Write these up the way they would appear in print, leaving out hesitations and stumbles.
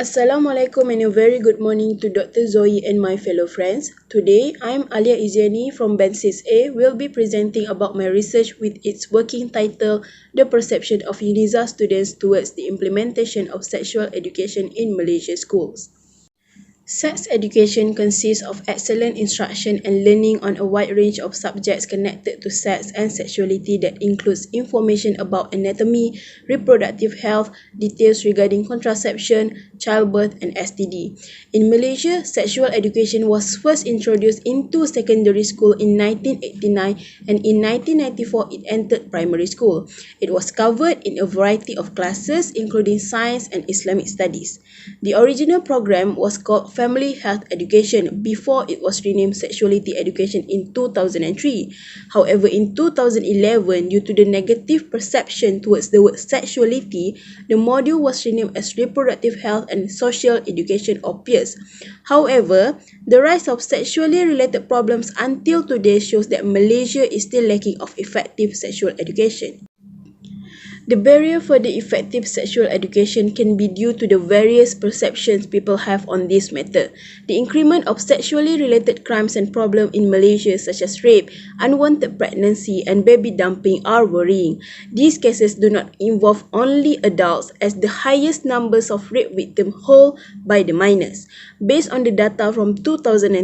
Assalamualaikum and a very good morning to Dr. Zoe and my fellow friends. Today, I'm Alia Iziani from Band 6A will be presenting about my research with its working title, The Perception of UNISA Students Towards the Implementation of Sexual Education in Malaysia Schools. Sex education consists of excellent instruction and learning on a wide range of subjects connected to sex and sexuality that includes information about anatomy, reproductive health, details regarding contraception, childbirth, and STD. In Malaysia, sexual education was first introduced into secondary school in 1989 and in 1994 it entered primary school. It was covered in a variety of classes including science and Islamic studies. The original program was called Family Health Education before it was renamed Sexuality Education in 2003. However, in 2011, due to the negative perception towards the word sexuality, the module was renamed as Reproductive Health and Social Education or PEERS. However, the rise of sexually related problems until today shows that Malaysia is still lacking of effective sexual education. The barrier for the effective sexual education can be due to the various perceptions people have on this matter. The increment of sexually related crimes and problems in Malaysia such as rape, unwanted pregnancy and baby dumping are worrying. These cases do not involve only adults as the highest numbers of rape victims hold by the minors. Based on the data from 2022,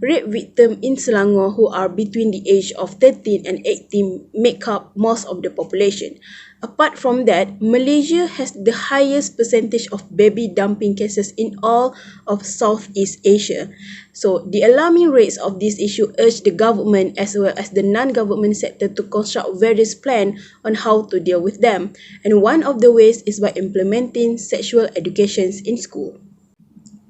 rape victims in Selangor who are between the age of 13 and 18 make up most of the population. Apart from that, Malaysia has the highest percentage of baby dumping cases in all of Southeast Asia. So, the alarming rates of this issue urge the government as well as the non-government sector to construct various plans on how to deal with them. And one of the ways is by implementing sexual education in school.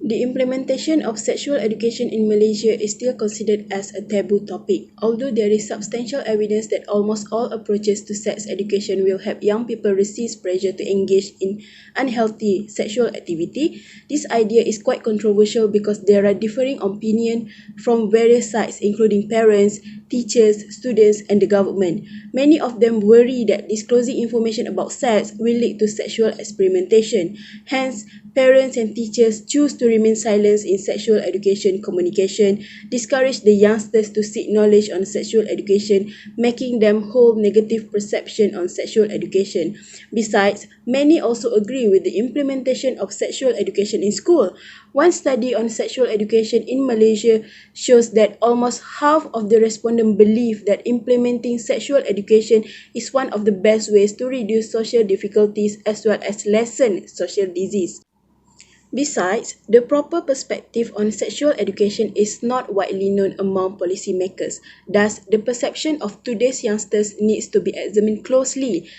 The implementation of sexual education in Malaysia is still considered as a taboo topic. Although there is substantial evidence that almost all approaches to sex education will help young people resist pressure to engage in unhealthy sexual activity, this idea is quite controversial because there are differing opinions from various sides including parents, teachers, students and the government. Many of them worry that disclosing information about sex will lead to sexual experimentation. Hence, parents and teachers choose to remain silent in sexual education communication, discourage the youngsters to seek knowledge on sexual education, making them hold negative perception on sexual education. Besides, many also agree with the implementation of sexual education in school. One study on sexual education in Malaysia shows that almost half of the respondents believe that implementing sexual education is one of the best ways to reduce social difficulties as well as lessen social disease. Besides, the proper perspective on sexual education is not widely known among policymakers. Thus, the perception of today's youngsters needs to be examined closely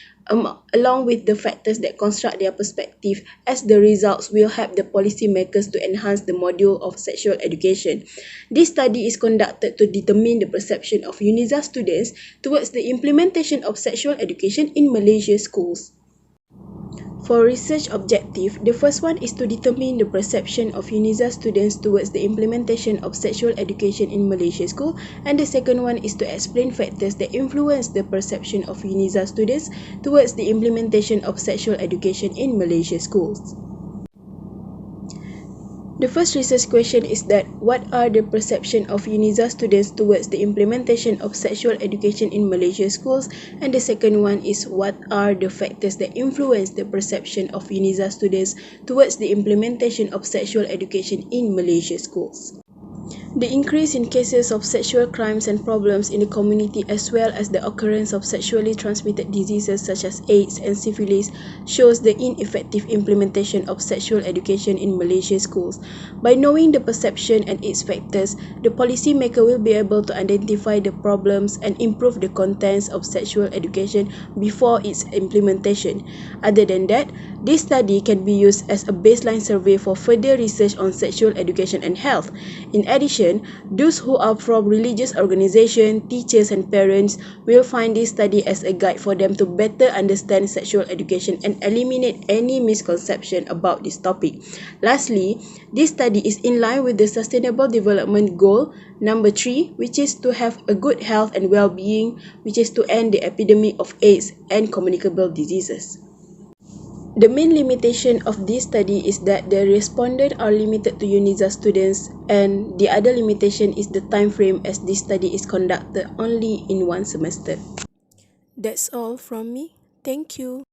along with the factors that construct their perspective, as the results will help the policymakers to enhance the module of sexual education. This study is conducted to determine the perception of UNISA students towards the implementation of sexual education in Malaysia schools. For research objective, the first one is to determine the perception of UNISA students towards the implementation of sexual education in Malaysia school, and the second one is to explain factors that influence the perception of UNISA students towards the implementation of sexual education in Malaysia schools. The first research question is that what are the perception of UNISA students towards the implementation of sexual education in Malaysia schools, and the second one is what are the factors that influence the perception of UNISA students towards the implementation of sexual education in Malaysia schools. The increase in cases of sexual crimes and problems in the community as well as the occurrence of sexually transmitted diseases such as AIDS and syphilis shows the ineffective implementation of sexual education in Malaysia schools. By knowing the perception and its factors, the policymaker will be able to identify the problems and improve the contents of sexual education before its implementation. Other than that, this study can be used as a baseline survey for further research on sexual education and health. In addition, those who are from religious organizations, teachers and parents will find this study as a guide for them to better understand sexual education and eliminate any misconception about this topic. Lastly, this study is in line with the Sustainable Development Goal number 3, which is to have a good health and well-being, which is to end the epidemic of AIDS and communicable diseases. The main limitation of this study is that the respondents are limited to UNIZA students, and the other limitation is the time frame, as this study is conducted only in one semester. That's all from me. Thank you.